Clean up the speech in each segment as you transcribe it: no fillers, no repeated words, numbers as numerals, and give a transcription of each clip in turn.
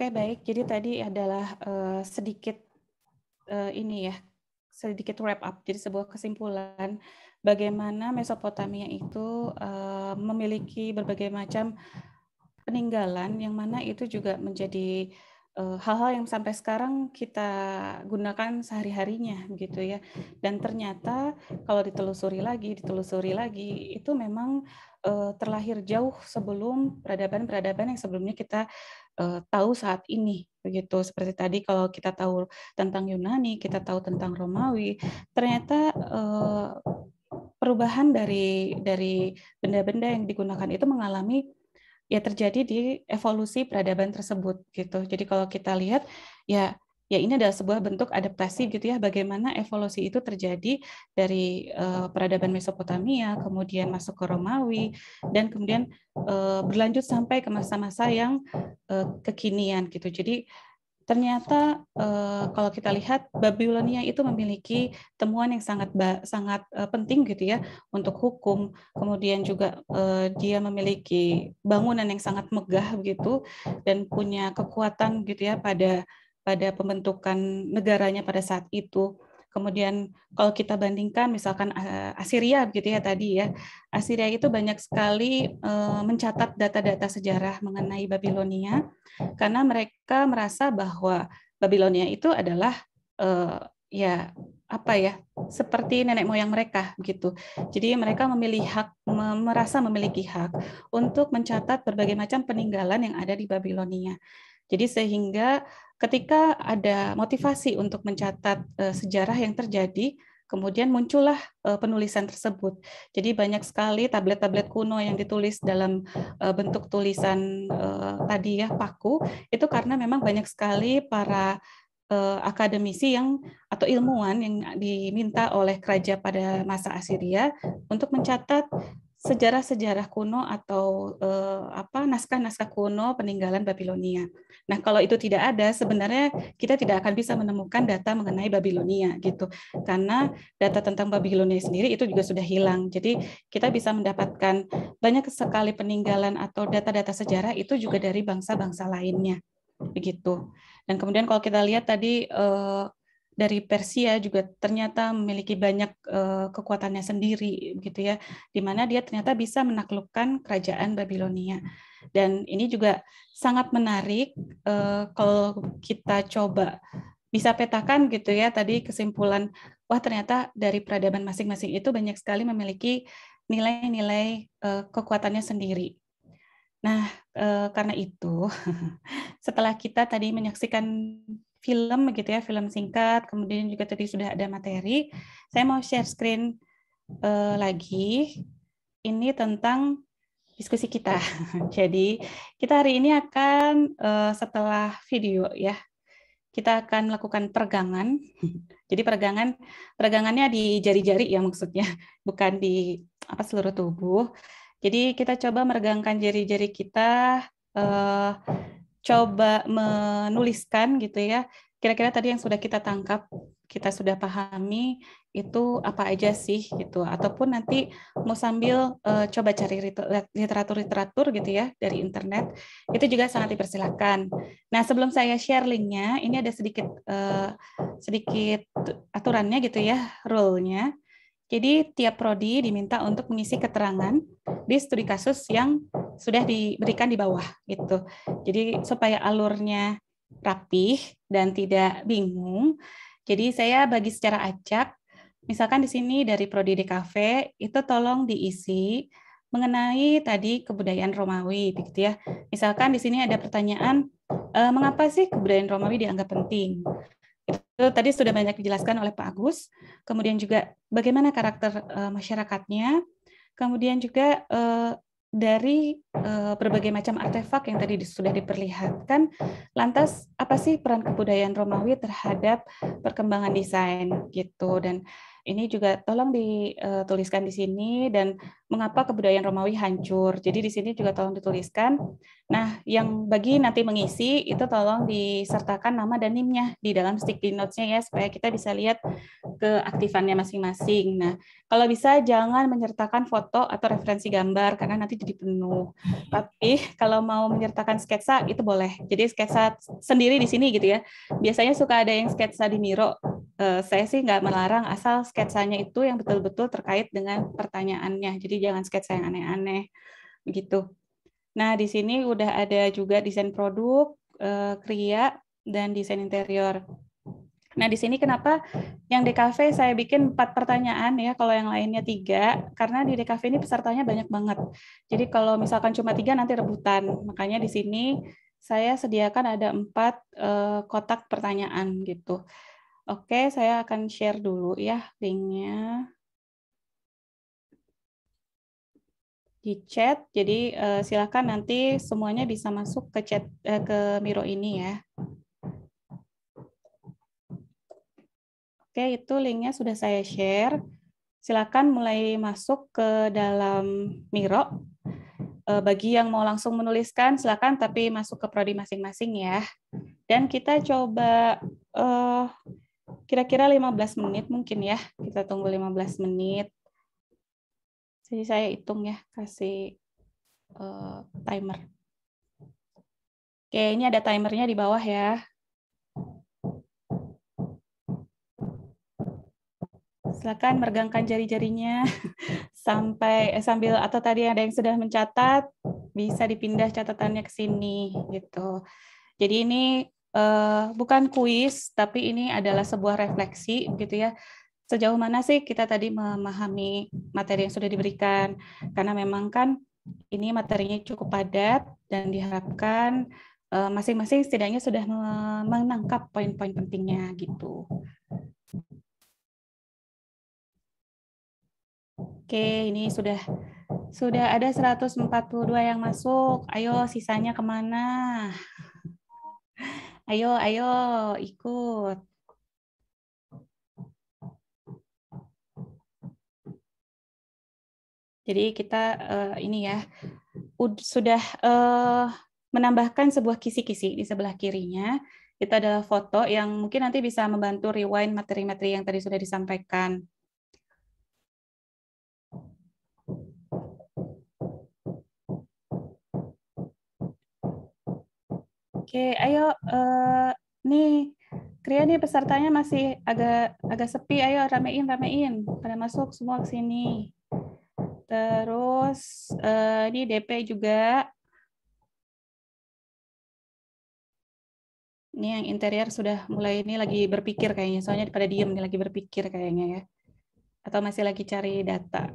Oke, baik. Jadi tadi adalah sedikit ini ya, sedikit wrap up. Jadi sebuah kesimpulan bagaimana Mesopotamia itu memiliki berbagai macam peninggalan yang mana itu juga menjadi hal-hal yang sampai sekarang kita gunakan sehari-harinya gitu ya. Dan ternyata kalau ditelusuri lagi, itu memang terlahir jauh sebelum peradaban-peradaban yang sebelumnya kita tahu saat ini begitu. Seperti tadi kalau kita tahu tentang Yunani, kita tahu tentang Romawi, ternyata perubahan dari benda-benda yang digunakan itu mengalami ya terjadi di evolusi peradaban tersebut gitu. Jadi kalau kita lihat ya ini adalah sebuah bentuk adaptasi gitu ya, bagaimana evolusi itu terjadi dari peradaban Mesopotamia, kemudian masuk ke Romawi, dan kemudian berlanjut sampai ke masa-masa yang kekinian gitu. Jadi ternyata kalau kita lihat Babilonia itu memiliki temuan yang sangat penting gitu ya untuk hukum. Kemudian juga dia memiliki bangunan yang sangat megah begitu dan punya kekuatan gitu ya pada pembentukan negaranya pada saat itu. Kemudian kalau kita bandingkan misalkan Assyria begitu ya tadi ya. Assyria itu banyak sekali mencatat data-data sejarah mengenai Babilonia karena mereka merasa bahwa Babilonia itu adalah ya apa ya seperti nenek moyang mereka gitu. Jadi mereka merasa memiliki hak untuk mencatat berbagai macam peninggalan yang ada di Babilonia. Jadi sehingga ketika ada motivasi untuk mencatat sejarah yang terjadi, kemudian muncullah penulisan tersebut. Jadi banyak sekali tablet-tablet kuno yang ditulis dalam bentuk tulisan tadi ya paku, itu karena memang banyak sekali para akademisi atau ilmuwan yang diminta oleh kerajaan pada masa Assyria untuk mencatat sejarah-sejarah kuno atau naskah-naskah kuno peninggalan Babilonia. Nah, kalau itu tidak ada, sebenarnya kita tidak akan bisa menemukan data mengenai Babilonia gitu. Karena data tentang Babilonia sendiri itu juga sudah hilang. Jadi kita bisa mendapatkan banyak sekali peninggalan atau data-data sejarah itu juga dari bangsa-bangsa lainnya. Begitu. Dan kemudian kalau kita lihat tadi dari Persia juga ternyata memiliki banyak kekuatannya sendiri gitu ya, di mana dia ternyata bisa menaklukkan kerajaan Babilonia. Dan ini juga sangat menarik kalau kita coba bisa petakan gitu ya tadi kesimpulan, wah ternyata dari peradaban masing-masing itu banyak sekali memiliki nilai-nilai kekuatannya sendiri. Nah, karena itu setelah kita tadi menyaksikan film gitu ya, film singkat, kemudian juga tadi sudah ada materi, saya mau share screen lagi. Ini tentang diskusi kita. Jadi kita hari ini akan setelah video ya, kita akan melakukan peregangan. Jadi peregangannya di jari-jari ya maksudnya, bukan di seluruh tubuh. Jadi kita coba meregangkan jari-jari kita, coba menuliskan gitu ya. Kira-kira tadi yang sudah kita tangkap, kita sudah pahami itu apa aja sih gitu. Ataupun nanti mau sambil coba cari literatur-literatur gitu ya dari internet, itu juga sangat dipersilakan. Nah sebelum saya share linknya, ini ada sedikit aturannya gitu ya, rule-nya. Jadi tiap prodi diminta untuk mengisi keterangan di studi kasus yang sudah diberikan di bawah gitu. Jadi supaya alurnya rapih dan tidak bingung. Jadi saya bagi secara acak. Misalkan di sini dari prodi DKV itu tolong diisi mengenai tadi kebudayaan Romawi begitu ya. Misalkan di sini ada pertanyaan mengapa sih kebudayaan Romawi dianggap penting? Itu tadi sudah banyak dijelaskan oleh Pak Agus. Kemudian juga bagaimana karakter masyarakatnya. Kemudian juga dari berbagai macam artefak yang tadi sudah diperlihatkan. Lantas apa sih peran kebudayaan Romawi terhadap perkembangan desain gitu. Dan Ini juga tolong dituliskan di sini dan mengapa kebudayaan Romawi hancur. Jadi di sini juga tolong dituliskan. Nah, yang bagi nanti mengisi itu tolong disertakan nama dan NIM-nya di dalam sticky notes-nya ya supaya kita bisa lihat keaktifannya masing-masing. Nah, kalau bisa jangan menyertakan foto atau referensi gambar karena nanti jadi penuh. Tapi kalau mau menyertakan sketsa itu boleh. Jadi sketsa sendiri di sini gitu ya. Biasanya suka ada yang sketsa di Miro. Saya sih nggak melarang asal sketsanya itu yang betul-betul terkait dengan pertanyaannya. Jadi jangan sketsa yang aneh-aneh begitu. Nah, di sini udah ada juga desain produk, kriya, dan desain interior. Nah, di sini kenapa yang DKV saya bikin 4 pertanyaan ya, kalau yang lainnya 3, karena di DKV ini pesertanya banyak banget. Jadi kalau misalkan cuma 3 nanti rebutan. Makanya di sini saya sediakan ada 4 kotak pertanyaan gitu. Oke, saya akan share dulu ya linknya di chat. Jadi silakan nanti semuanya bisa masuk ke chat ke Miro ini ya. Oke, itu linknya sudah saya share. Silakan mulai masuk ke dalam Miro. Bagi yang mau langsung menuliskan, silakan, tapi masuk ke prodi masing-masing ya. Dan kita coba kira-kira 15 menit mungkin ya. Kita tunggu 15 menit. Jadi saya hitung ya, kasih timer. Oke, ini ada timernya di bawah ya. Silakan meregangkan jari-jarinya sambil atau tadi ada yang sudah mencatat bisa dipindah catatannya ke sini gitu. Jadi ini bukan kuis tapi ini adalah sebuah refleksi gitu ya. Sejauh mana sih kita tadi memahami materi yang sudah diberikan, karena memang kan ini materinya cukup padat dan diharapkan masing-masing setidaknya sudah menangkap poin-poin pentingnya gitu. Oke, ini sudah ada 142 yang masuk. Ayo sisanya kemana? Ayo ikut. Jadi kita ini ya sudah menambahkan sebuah kisi-kisi di sebelah kirinya. Itu adalah foto yang mungkin nanti bisa membantu rewind materi-materi yang tadi sudah disampaikan. Oke, ayo nih Kria nih pesertanya masih agak sepi. Ayo ramein pada masuk semua ke sini. Terus ini DP juga. Ini yang interior sudah mulai ini lagi berpikir kayaknya. Soalnya pada diem nih lagi berpikir kayaknya ya. Atau masih lagi cari data.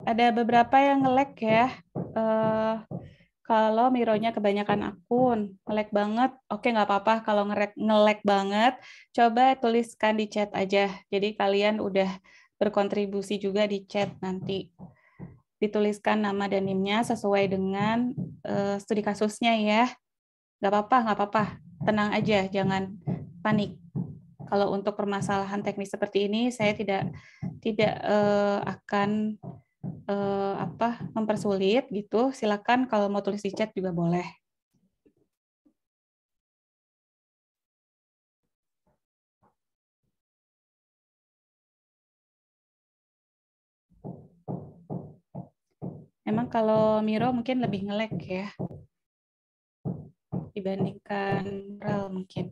Ada beberapa yang nge-lag ya. Kalau Mironya kebanyakan akun, nge-lag banget. Oke, nggak apa-apa kalau nge-lag banget. Coba tuliskan di chat aja. Jadi kalian udah berkontribusi juga di chat nanti. Dituliskan nama dan NIM-nya sesuai dengan studi kasusnya ya. Nggak apa-apa. Tenang aja, jangan panik. Kalau untuk permasalahan teknis seperti ini, saya tidak akan mempersulit gitu. Silakan kalau mau tulis di chat juga boleh. Emang kalau Miro mungkin lebih nge-lag ya dibandingkan RAL mungkin.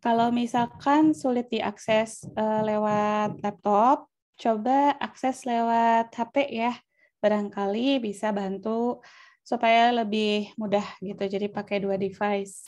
Kalau misalkan sulit diakses lewat laptop, coba akses lewat HP ya. Barangkali bisa bantu supaya lebih mudah gitu. Jadi pakai 2 device.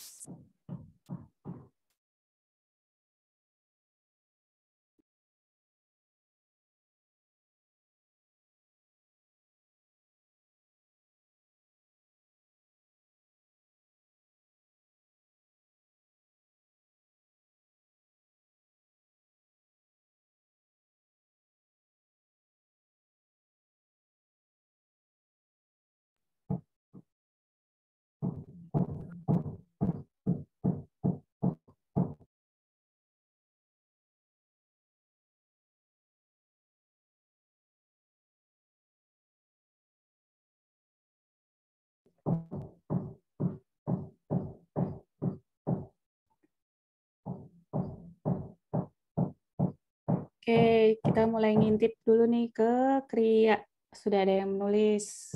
Oke, kita mulai ngintip dulu nih ke Kria. Sudah ada yang menulis.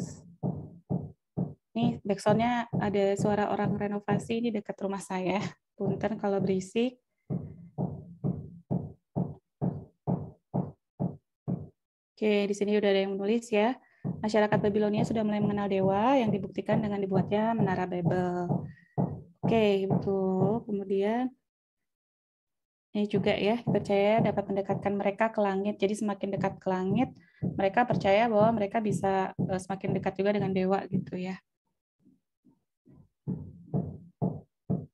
Nih, backsound-nya ada suara orang renovasi di dekat rumah saya. Punten kalau berisik. Oke, di sini udah ada yang menulis ya. Masyarakat Babilonia sudah mulai mengenal dewa yang dibuktikan dengan dibuatnya menara Babel. Oke, betul. Kemudian ini juga ya, percaya dapat mendekatkan mereka ke langit. Jadi semakin dekat ke langit, mereka percaya bahwa mereka bisa semakin dekat juga dengan dewa gitu ya.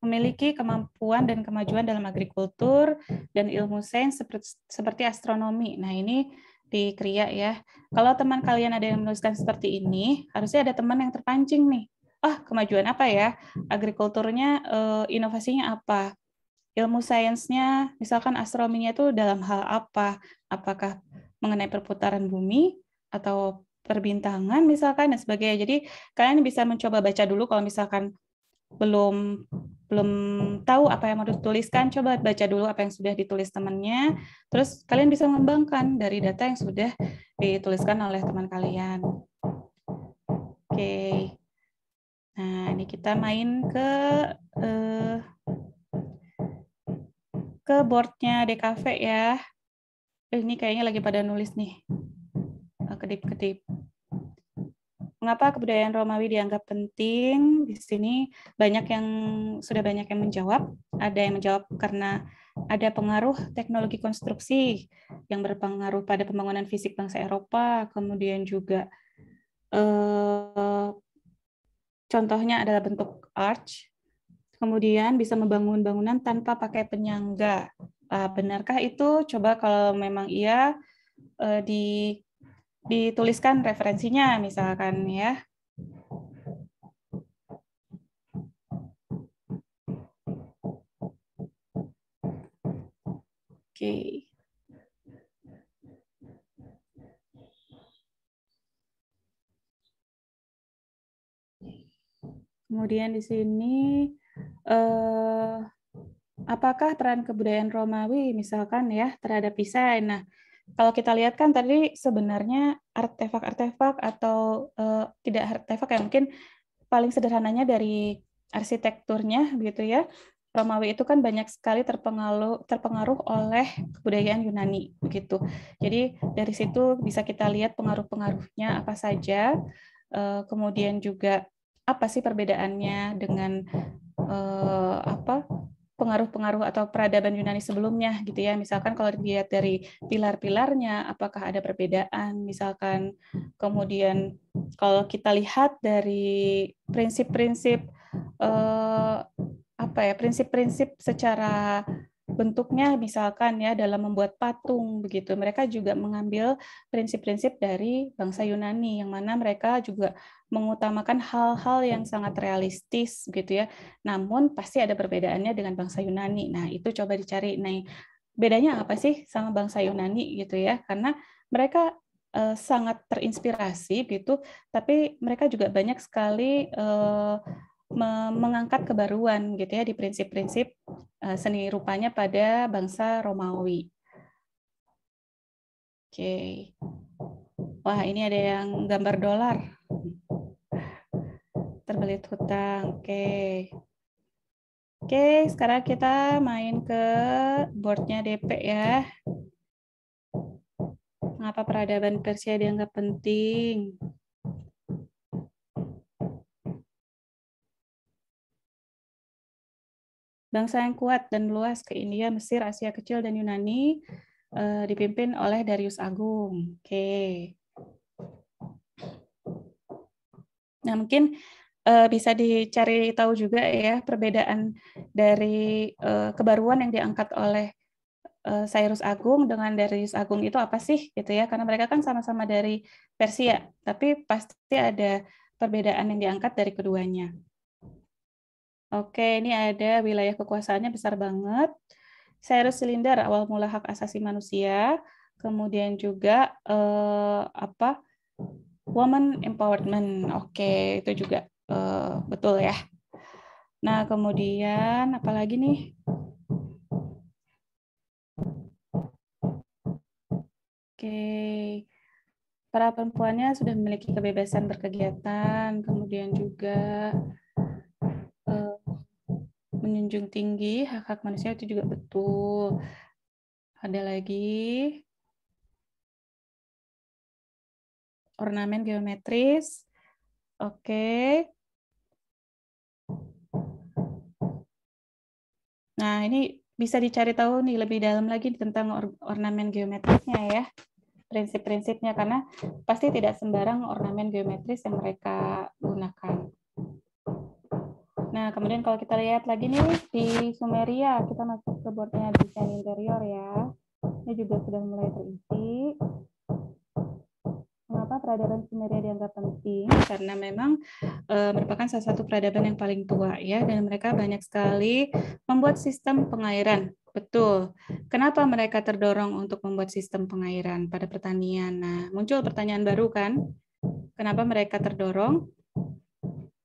Memiliki kemampuan dan kemajuan dalam agrikultur dan ilmu sains seperti astronomi. Nah, ini di Kria ya. Kalau teman kalian ada yang menuliskan seperti ini, harusnya ada teman yang terpancing nih. Ah, kemajuan apa ya? Agrikulturnya, inovasinya apa? Ilmu sainsnya, misalkan astronominya itu dalam hal apa? Apakah mengenai perputaran bumi atau perbintangan misalkan dan sebagainya. Jadi kalian bisa mencoba baca dulu kalau misalkan belum belum tahu apa yang mau dituliskan, coba baca dulu apa yang sudah ditulis temannya, terus kalian bisa mengembangkan dari data yang sudah dituliskan oleh teman kalian. Oke. Nah, ini kita main ke boardnya DKV ya. Ini kayaknya lagi pada nulis nih. Kedip-kedip. Mengapa kebudayaan Romawi dianggap penting? Di sini sudah banyak yang menjawab. Ada yang menjawab karena ada pengaruh teknologi konstruksi yang berpengaruh pada pembangunan fisik bangsa Eropa. Kemudian juga contohnya adalah bentuk arch. Kemudian bisa membangun bangunan tanpa pakai penyangga. Benarkah itu? Coba kalau memang iya, dituliskan referensinya misalkan ya. Oke. Kemudian di sini apakah peran kebudayaan Romawi misalkan ya terhadap desain? Nah, kalau kita lihat kan tadi sebenarnya artefak-artefak atau tidak artefak ya mungkin paling sederhananya dari arsitekturnya begitu ya. Romawi itu kan banyak sekali terpengaruh oleh kebudayaan Yunani begitu. Jadi dari situ bisa kita lihat pengaruh-pengaruhnya apa saja. Kemudian juga apa sih perbedaannya dengan pengaruh-pengaruh atau peradaban Yunani sebelumnya gitu ya. Misalkan kalau dilihat dari pilar-pilarnya apakah ada perbedaan misalkan. Kemudian kalau kita lihat dari prinsip-prinsip prinsip-prinsip secara bentuknya misalkan ya dalam membuat patung begitu. Mereka juga mengambil prinsip-prinsip dari bangsa Yunani yang mana mereka juga mengutamakan hal-hal yang sangat realistis gitu ya. Namun pasti ada perbedaannya dengan bangsa Yunani. Nah, itu coba dicari. Nah, bedanya apa sih sama bangsa Yunani gitu ya? Karena mereka sangat terinspirasi gitu, tapi mereka juga banyak sekali mengangkat kebaruan gitu ya di prinsip-prinsip seni rupanya pada bangsa Romawi. Oke. Wah, ini ada yang gambar dolar. Terbelit hutang. Oke. Oke, sekarang kita main ke boardnya DP ya. Mengapa peradaban Persia dianggap penting? bangsa yang kuat dan luas ke India, Mesir, Asia Kecil, dan Yunani, dipimpin oleh Darius Agung. Oke. Nah, mungkin bisa dicari tahu juga ya perbedaan dari kebaruan yang diangkat oleh Cyrus Agung dengan Darius Agung itu apa sih gitu ya, karena mereka kan sama-sama dari Persia, tapi pasti ada perbedaan yang diangkat dari keduanya. Oke, ini ada wilayah kekuasaannya besar banget. Cyrus Cylinder awal mula hak asasi manusia, kemudian juga woman empowerment. Oke, itu juga betul ya. Nah, kemudian apalagi nih? Oke, para perempuannya sudah memiliki kebebasan berkegiatan, kemudian juga menjunjung tinggi hak-hak manusia, itu juga betul. Ada lagi ornamen geometris. Oke. Nah, ini bisa dicari tahu nih lebih dalam lagi tentang ornamen geometrisnya ya. Prinsip-prinsipnya, karena pasti tidak sembarang ornamen geometris yang mereka gunakan. Nah, kemudian kalau kita lihat lagi nih di Sumeria, kita masuk ke boardnya desain interior ya. Ini juga sudah mulai terisi. Mengapa peradaban Sumeria dianggap penting? Karena memang merupakan salah satu peradaban yang paling tua ya, dan mereka banyak sekali membuat sistem pengairan. Betul. Kenapa mereka terdorong untuk membuat sistem pengairan pada pertanian? Nah, muncul pertanyaan baru kan? Kenapa mereka terdorong?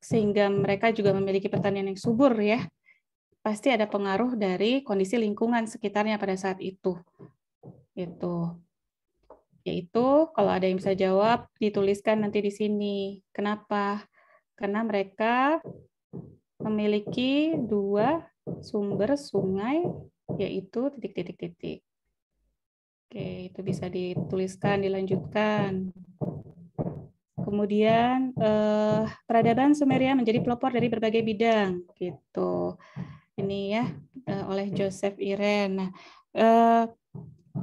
Sehingga mereka juga memiliki pertanian yang subur ya. Pasti ada pengaruh dari kondisi lingkungan sekitarnya pada saat itu. Itu. Yaitu kalau ada yang bisa jawab, dituliskan nanti di sini. Kenapa? Karena mereka memiliki 2 sumber sungai, yaitu titik-titik-titik. Oke, itu bisa dituliskan, dilanjutkan. Kemudian peradaban Sumeria menjadi pelopor dari berbagai bidang, gitu. Ini ya oleh Joseph Irene. Nah,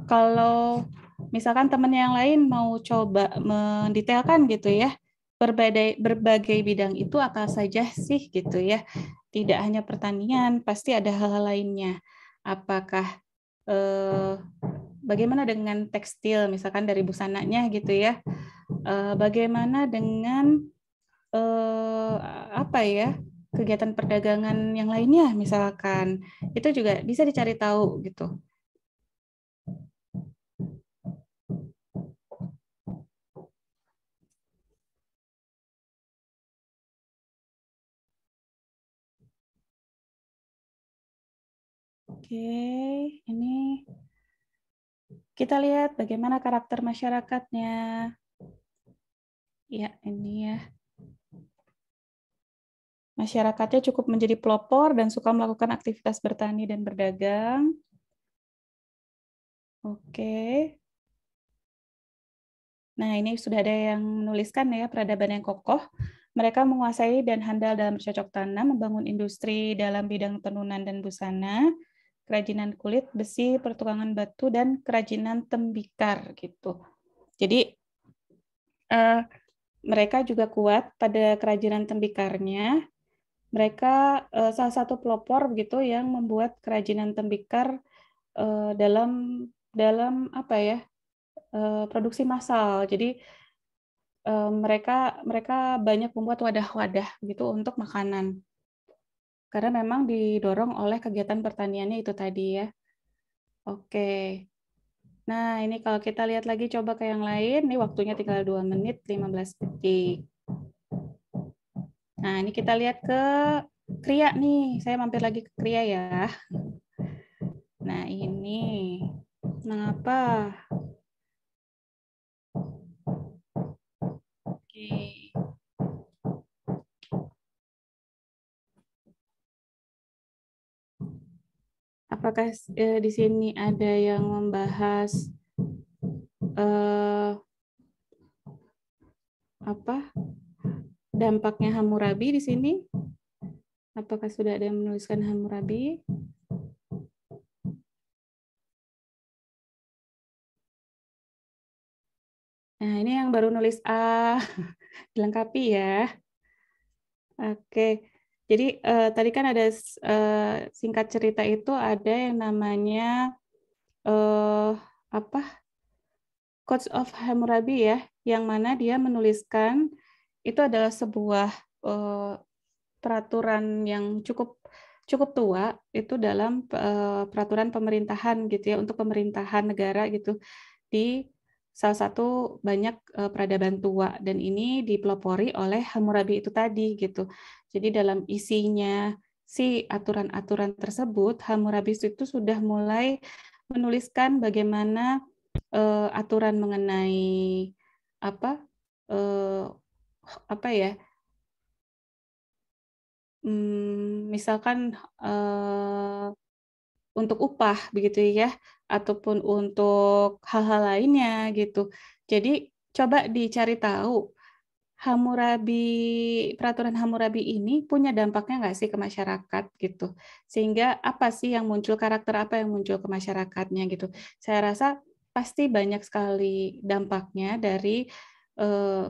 kalau misalkan teman yang lain mau coba mendetailkan gitu ya, berbagai bidang itu apa saja sih gitu ya. Tidak hanya pertanian, pasti ada hal-hal lainnya. Apakah bagaimana dengan tekstil, misalkan dari busananya gitu ya. Bagaimana dengan apa ya, kegiatan perdagangan yang lainnya misalkan. Itu juga bisa dicari tahu gitu. Oke, ini kita lihat bagaimana karakter masyarakatnya. Ya, ini ya. Masyarakatnya cukup menjadi pelopor dan suka melakukan aktivitas bertani dan berdagang. Oke. Nah, ini sudah ada yang menuliskan ya, peradaban yang kokoh. Mereka menguasai dan handal dalam bercocok tanam, membangun industri dalam bidang tenunan dan busana, kerajinan kulit, besi, pertukangan batu, dan kerajinan tembikar gitu. Jadi mereka juga kuat pada kerajinan tembikarnya. Mereka salah satu pelopor begitu yang membuat kerajinan tembikar dalam apa ya, produksi massal. Jadi mereka banyak membuat wadah-wadah gitu untuk makanan. Karena memang didorong oleh kegiatan pertaniannya itu tadi ya. Oke. Nah, ini kalau kita lihat lagi coba ke yang lain, ini waktunya tinggal 2 menit 15 detik. Nah, ini kita lihat ke Kria nih. Saya mampir lagi ke Kria ya. Nah, ini mengapa? Oke. Apakah di sini ada yang membahas apa dampaknya Hammurabi di sini? Apakah sudah ada yang menuliskan Hammurabi? Nah, ini yang baru nulis A, dilengkapi ya. Oke, jadi tadi kan ada singkat cerita itu ada yang namanya apa? Codes of Hammurabi ya, yang mana dia menuliskan itu adalah sebuah peraturan yang cukup tua itu dalam peraturan pemerintahan gitu ya, untuk pemerintahan negara gitu di salah satu banyak peradaban tua, dan ini dipelopori oleh Hammurabi itu tadi gitu. Jadi dalam isinya si aturan-aturan tersebut, Hammurabi itu sudah mulai menuliskan bagaimana aturan mengenai apa apa ya, misalkan untuk upah begitu ya, ataupun untuk hal-hal lainnya gitu. Jadi coba dicari tahu peraturan Hammurabi ini punya dampaknya nggak sih ke masyarakat gitu. Sehingga apa sih yang muncul, karakter apa yang muncul ke masyarakatnya gitu. Saya rasa pasti banyak sekali dampaknya dari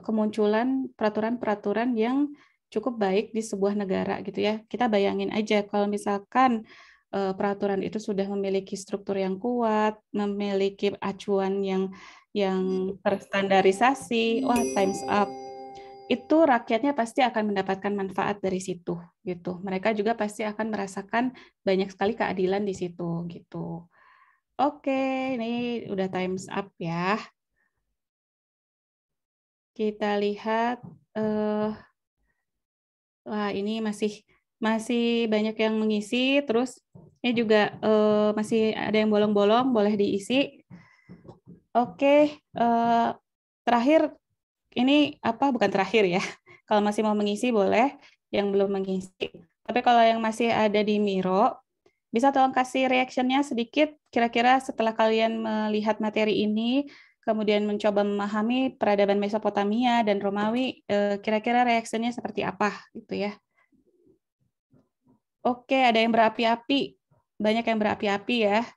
kemunculan peraturan-peraturan yang cukup baik di sebuah negara gitu ya. Kita bayangin aja kalau misalkan peraturan itu sudah memiliki struktur yang kuat, memiliki acuan yang terstandarisasi, wah times up. Itu rakyatnya pasti akan mendapatkan manfaat dari situ gitu. Mereka juga pasti akan merasakan banyak sekali keadilan di situ gitu. Oke, ini udah times up ya. Kita lihat wah ini masih banyak yang mengisi, terus ini juga masih ada yang bolong-bolong, boleh diisi. Oke, terakhir ini apa, bukan terakhir ya. Kalau masih mau mengisi boleh, yang belum mengisi. Tapi kalau yang masih ada di Miro, bisa tolong kasih reaction-nya sedikit, kira-kira setelah kalian melihat materi ini, kemudian mencoba memahami peradaban Mesopotamia dan Romawi, kira-kira reaction-nya seperti apa gitu ya. Oke, ada yang berapi-api. Banyak yang berapi-api ya.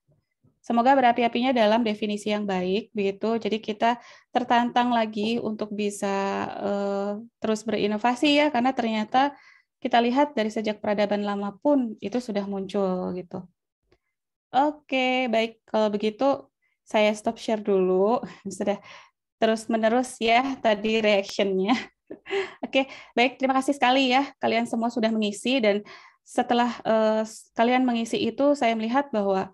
Semoga berapi-apinya dalam definisi yang baik, begitu. Jadi kita tertantang lagi untuk bisa terus berinovasi ya, karena ternyata kita lihat dari sejak peradaban lama pun itu sudah muncul gitu. Oke, baik. Kalau begitu saya stop share dulu. Sudah terus-menerus ya tadi reaction-nya. Oke, baik. Terima kasih sekali ya. Kalian semua sudah mengisi, dan setelah kalian mengisi itu, saya melihat bahwa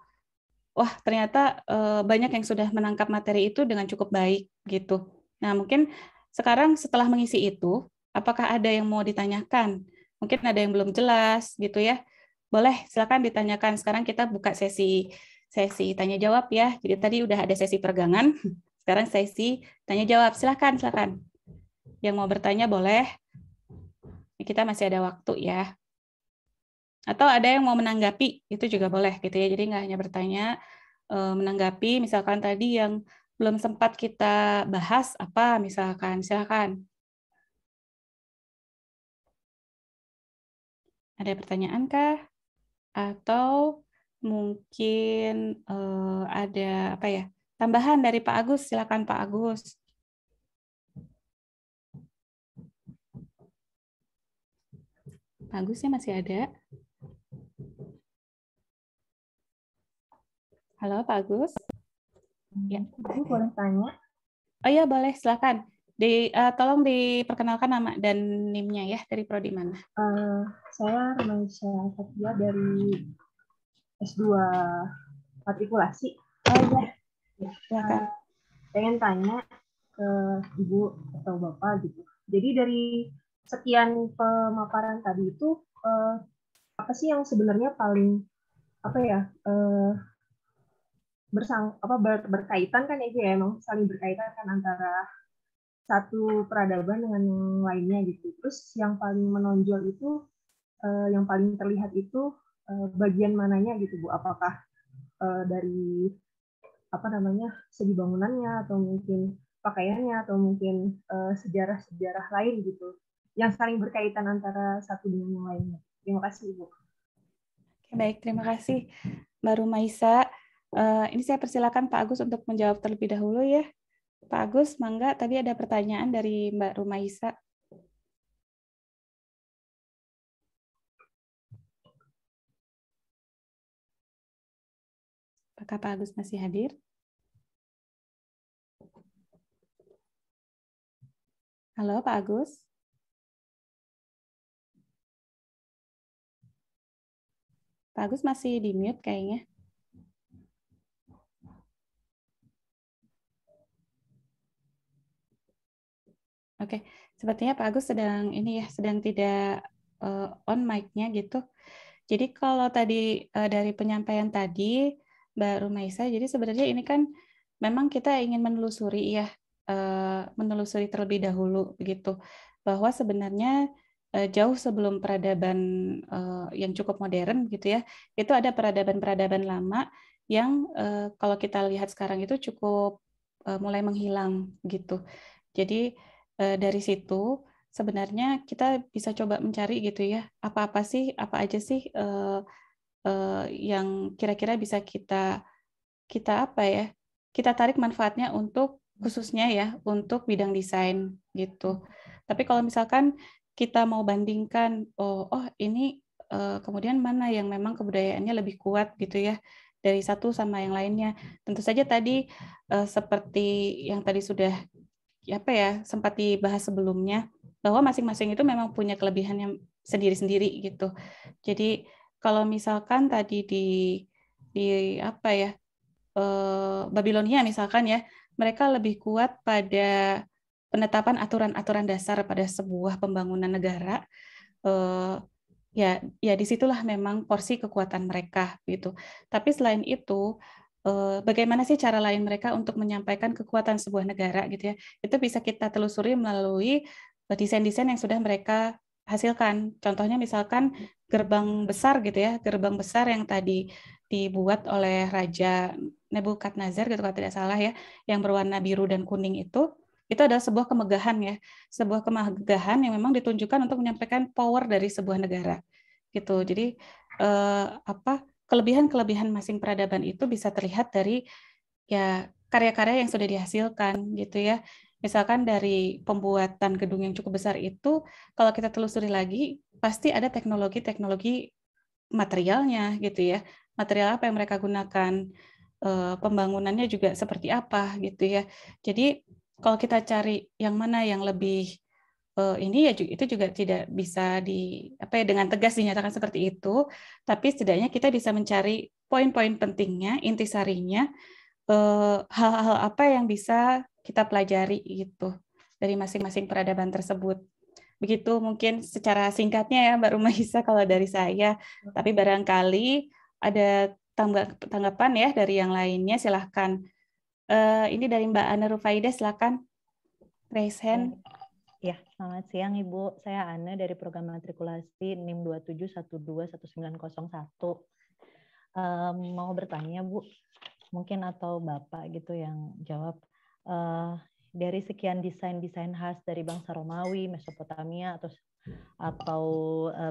wah, ternyata banyak yang sudah menangkap materi itu dengan cukup baik gitu. Nah, mungkin sekarang setelah mengisi itu, apakah ada yang mau ditanyakan? Mungkin ada yang belum jelas gitu ya. Boleh, silakan ditanyakan. Sekarang kita buka sesi tanya jawab ya. Jadi tadi udah ada sesi peregangan, sekarang sesi tanya jawab. Silakan, silakan. Yang mau bertanya boleh. Kita masih ada waktu ya. Atau ada yang mau menanggapi, itu juga boleh gitu ya. Jadi nggak hanya bertanya, menanggapi misalkan tadi yang belum sempat kita bahas apa misalkan, silakan. Ada pertanyaan kah? Atau mungkin ada apa ya? Tambahan dari Pak Agus, silakan Pak Agus. Pak Agusnya masih ada? Halo Pak Agus. Ya, Ibu boleh tanya? Oh iya boleh, silakan. Tolong diperkenalkan nama dan NIM-nya ya, dari prodi mana? Saya Ramaisya Fatia dari S2 Matrikulasi. Oh iya, Ya, silakan. pengen tanya ke Ibu atau Bapak gitu. Jadi dari sekian pemaparan tadi itu apa sih yang sebenarnya paling apa ya berkaitan kan ya, emang saling berkaitan kan antara satu peradaban dengan yang lainnya gitu. Terus yang paling menonjol itu yang paling terlihat itu bagian mananya gitu Bu? Apakah dari apa namanya segi bangunannya atau mungkin pakaiannya atau mungkin sejarah-sejarah lain gitu yang saling berkaitan antara satu dengan yang lainnya. Terima kasih Ibu. Oke, baik, terima kasih Mbak Rumaisa. Ini saya persilakan Pak Agus untuk menjawab terlebih dahulu ya. Pak Agus, mangga, tadi ada pertanyaan dari Mbak Rumaisa. Apakah Pak Agus masih hadir? Halo, Pak Agus. Pak Agus masih di mute kayaknya. Oke, sepertinya Pak Agus sedang sedang tidak on mic-nya gitu. Jadi kalau tadi dari penyampaian tadi Mbak Rumaisa, jadi sebenarnya ini kan memang kita ingin menelusuri menelusuri terlebih dahulu begitu, bahwa sebenarnya jauh sebelum peradaban yang cukup modern gitu ya, itu ada peradaban-peradaban lama yang kalau kita lihat sekarang itu cukup mulai menghilang gitu. Jadi dari situ sebenarnya kita bisa coba mencari gitu ya, apa aja sih yang kira-kira bisa kita kita tarik manfaatnya untuk khususnya ya untuk bidang desain gitu. Tapi kalau misalkan kita mau bandingkan, ini kemudian mana yang memang kebudayaannya lebih kuat gitu ya dari satu sama yang lainnya. Tentu saja tadi seperti yang tadi sudah sempat dibahas sebelumnya, bahwa masing-masing itu memang punya kelebihan yang sendiri-sendiri gitu. Jadi kalau misalkan tadi di Babilonia misalkan ya, mereka lebih kuat pada penetapan aturan-aturan dasar pada sebuah pembangunan negara. Ya disitulah memang porsi kekuatan mereka gitu. Tapi selain itu, bagaimana sih cara lain mereka untuk menyampaikan kekuatan sebuah negara gitu ya? Itu bisa kita telusuri melalui desain-desain yang sudah mereka hasilkan. Contohnya misalkan gerbang besar gitu ya, gerbang besar yang tadi dibuat oleh Raja Nebukadnezar gitu kalau tidak salah ya, yang berwarna biru dan kuning itu adalah sebuah kemegahan ya, sebuah kemegahan yang memang ditunjukkan untuk menyampaikan power dari sebuah negara gitu. Jadi kelebihan-kelebihan masing peradaban itu bisa terlihat dari ya karya-karya yang sudah dihasilkan gitu ya. Misalkan dari pembuatan gedung yang cukup besar itu, kalau kita telusuri lagi, pasti ada teknologi-teknologi materialnya gitu ya. Material apa yang mereka gunakan, pembangunannya juga seperti apa gitu ya. Jadi kalau kita cari yang mana yang lebih ini ya itu juga tidak bisa dengan tegas dinyatakan seperti itu, tapi setidaknya kita bisa mencari poin-poin pentingnya, intisarinya, hal-hal apa yang bisa kita pelajari gitu dari masing-masing peradaban tersebut. Begitu mungkin secara singkatnya ya Mbak Rumaisa kalau dari saya, tapi barangkali ada tanggapan ya dari yang lainnya, silahkan. Ini dari Mbak Ana Rufaida, silahkan raise hand. Ya, selamat siang Ibu. Saya Ana dari program matrikulasi NIM 27121901. Mau bertanya Bu, mungkin atau Bapak gitu yang jawab. Dari sekian desain-desain khas dari bangsa Romawi, Mesopotamia, atau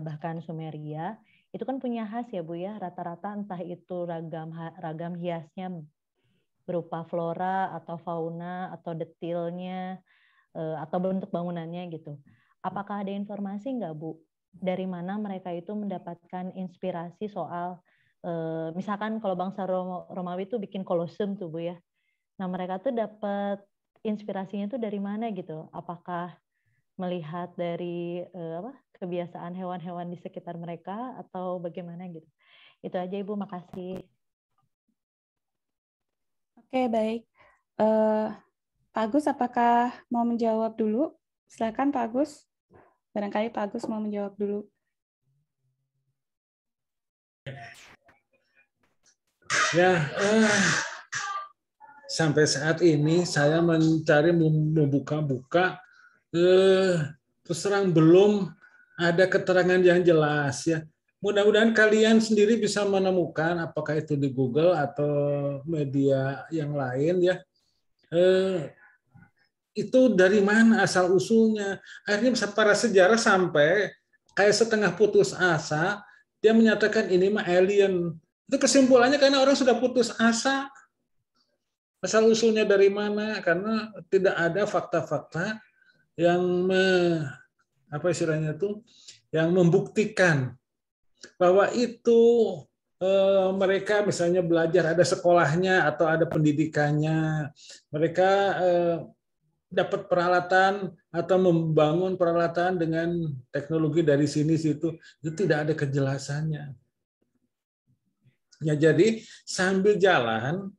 bahkan Sumeria, itu kan punya khas ya Bu ya, rata-rata entah itu ragam hiasnya berupa flora atau fauna atau detailnya, atau bentuk bangunannya gitu. Apakah ada informasi nggak Bu, dari mana mereka itu mendapatkan inspirasi soal, misalkan kalau bangsa Romawi itu bikin koloseum tuh Bu ya, nah mereka tuh dapat inspirasinya tuh dari mana gitu? Apakah melihat dari kebiasaan hewan-hewan di sekitar mereka atau bagaimana gitu? Itu aja Ibu, makasih. Oke, baik. Pak Agus, apakah mau menjawab dulu? Silakan Pak Agus. Barangkali Pak Agus mau menjawab dulu. Ya, sampai saat ini saya mencari membuka-buka, terus terang belum ada keterangan yang jelas ya. Mudah-mudahan kalian sendiri bisa menemukan apakah itu di Google atau media yang lain ya. Itu dari mana asal usulnya? Akhirnya para sejarah sampai kayak setengah putus asa, dia menyatakan ini mah alien. Itu kesimpulannya karena orang sudah putus asa. Asal-usulnya dari mana? Karena tidak ada fakta-fakta yang apa istilahnya itu, yang membuktikan bahwa itu mereka misalnya belajar, ada sekolahnya atau ada pendidikannya, mereka dapat peralatan atau membangun peralatan dengan teknologi dari sini situ, itu tidak ada kejelasannya. Ya, jadi sambil jalan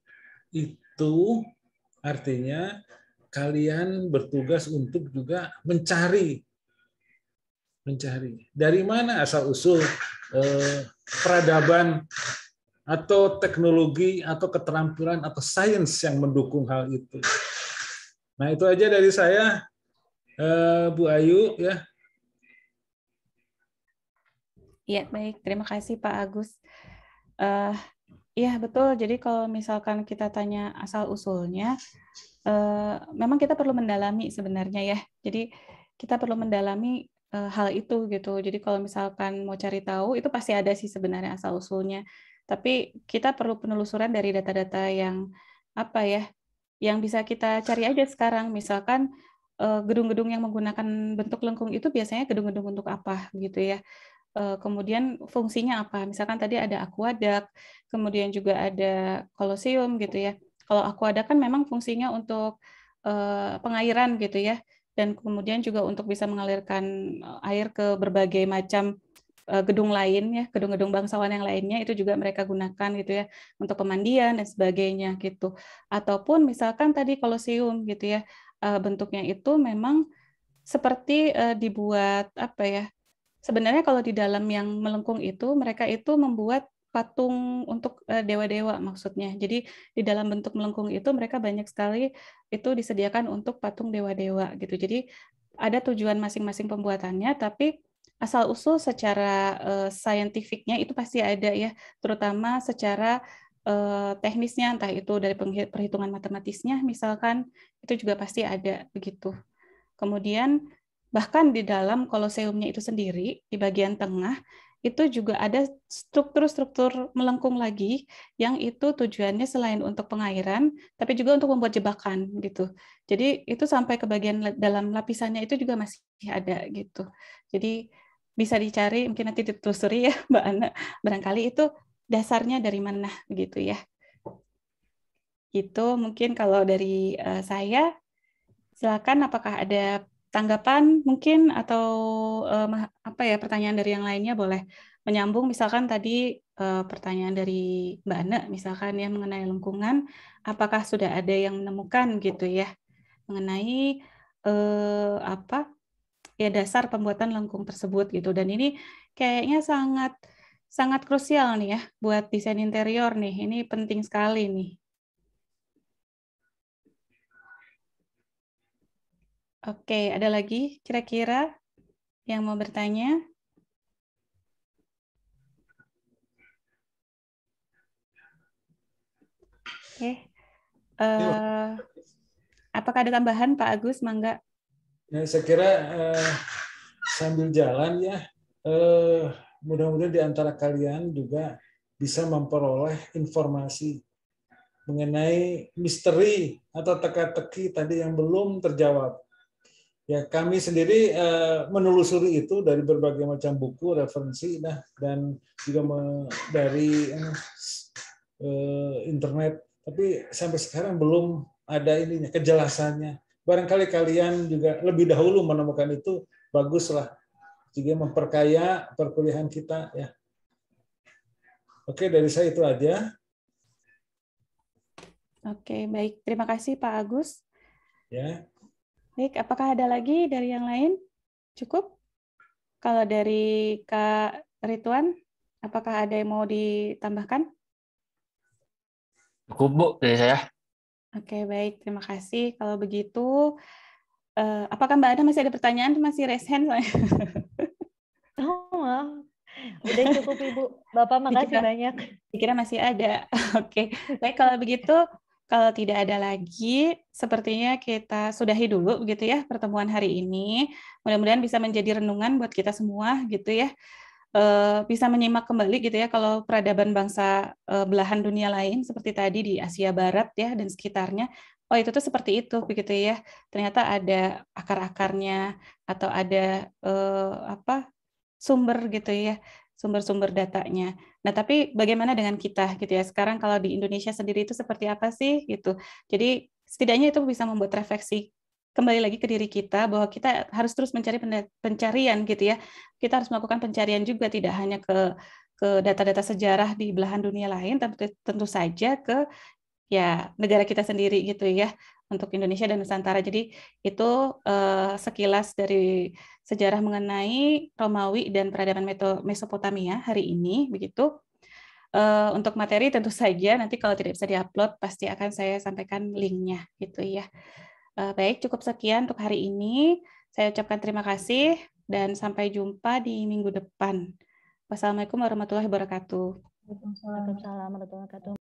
itu artinya kalian bertugas untuk juga mencari dari mana asal usul peradaban atau teknologi atau keterampilan atau sains yang mendukung hal itu. Nah, itu aja dari saya, Bu Ayu, ya. Iya, baik. Terima kasih Pak Agus. Iya, betul. Jadi kalau misalkan kita tanya asal-usulnya, memang kita perlu mendalami sebenarnya ya. Jadi kita perlu mendalami hal itu gitu. Jadi kalau misalkan mau cari tahu, itu pasti ada sih sebenarnya asal-usulnya. Tapi kita perlu penelusuran dari data-data yang apa ya, yang bisa kita cari aja sekarang. Misalkan gedung-gedung yang menggunakan bentuk lengkung itu biasanya gedung-gedung untuk apa gitu ya. Kemudian fungsinya apa? Misalkan tadi ada aqueduct, kemudian juga ada koloseum gitu ya. Kalau aqueduct kan memang fungsinya untuk pengairan gitu ya, dan kemudian juga untuk bisa mengalirkan air ke berbagai macam gedung lain ya, gedung-gedung bangsawan yang lainnya itu juga mereka gunakan gitu ya untuk pemandian dan sebagainya gitu. Ataupun misalkan tadi koloseum gitu ya, bentuknya itu memang seperti dibuat apa ya? Sebenarnya kalau di dalam yang melengkung itu, mereka itu membuat patung untuk dewa-dewa maksudnya. Jadi di dalam bentuk melengkung itu mereka banyak sekali itu disediakan untuk patung dewa-dewa gitu. Jadi ada tujuan masing-masing pembuatannya, tapi asal-usul secara saintifiknya itu pasti ada ya, terutama secara teknisnya, entah itu dari perhitungan matematisnya misalkan, itu juga pasti ada begitu. Kemudian bahkan di dalam koloseumnya itu sendiri, di bagian tengah, itu juga ada struktur-struktur melengkung lagi, yang itu tujuannya selain untuk pengairan, tapi juga untuk membuat jebakan gitu. Jadi itu sampai ke bagian dalam lapisannya itu juga masih ada gitu. Jadi bisa dicari, mungkin nanti ditelusuri ya Mbak Ana, barangkali itu dasarnya dari mana begitu ya. Itu mungkin kalau dari saya. Silakan, apakah ada tanggapan mungkin atau apa ya, pertanyaan dari yang lainnya boleh menyambung. Misalkan tadi pertanyaan dari Mbak Ana misalkan ya mengenai lengkungan, apakah sudah ada yang menemukan gitu ya mengenai apa ya dasar pembuatan lengkung tersebut gitu. Dan ini kayaknya sangat sangat krusial nih ya buat desain interior nih. Ini penting sekali nih. Oke, ada lagi kira-kira yang mau bertanya? Oke. Apakah ada tambahan Pak Agus, Mangga? Ya, saya kira sambil jalan ya, mudah-mudahan di antara kalian juga bisa memperoleh informasi mengenai misteri atau teka-teki tadi yang belum terjawab. Ya, kami sendiri menelusuri itu dari berbagai macam buku, referensi, dan juga dari internet. Tapi sampai sekarang belum ada ininya, kejelasannya. Barangkali kalian juga lebih dahulu menemukan itu, baguslah. Juga memperkaya perkuliahan kita. Ya. Oke, dari saya itu aja. Oke, baik. Terima kasih Pak Agus. Ya. Baik, apakah ada lagi dari yang lain? Cukup? Kalau dari Kak Ridwan, apakah ada yang mau ditambahkan? Cukup, Bu, dari saya. Oke, baik. Terima kasih. Kalau begitu, apakah Mbak Ana masih ada pertanyaan? Masih raise hand? Oh, maaf. Udah cukup, Ibu. Bapak makasih banyak. Dikira masih ada. Oke. Baik, kalau begitu, kalau tidak ada lagi, sepertinya kita sudahi dulu begitu ya pertemuan hari ini. Mudah-mudahan bisa menjadi renungan buat kita semua gitu ya. bisa menyimak kembali gitu ya kalau peradaban bangsa belahan dunia lain seperti tadi di Asia Barat ya dan sekitarnya, oh itu tuh seperti itu begitu ya. Ternyata ada akar-akarnya atau ada sumber gitu ya, sumber-sumber datanya. Nah, tapi bagaimana dengan kita gitu ya? Sekarang kalau di Indonesia sendiri itu seperti apa sih gitu. Jadi setidaknya itu bisa membuat refleksi kembali lagi ke diri kita bahwa kita harus terus mencari pencarian gitu ya. Kita harus melakukan pencarian juga tidak hanya ke data-data sejarah di belahan dunia lain, tapi tentu saja ke ya negara kita sendiri gitu ya untuk Indonesia dan Nusantara. Jadi itu sekilas dari sejarah mengenai Romawi dan peradaban Mesopotamia hari ini begitu. Untuk materi tentu saja nanti kalau tidak bisa diupload pasti akan saya sampaikan linknya gitu ya. Baik, cukup sekian untuk hari ini. Saya ucapkan terima kasih dan sampai jumpa di minggu depan. Wassalamualaikum warahmatullahi wabarakatuh. Waalaikumsalam warahmatullahi wabarakatuh.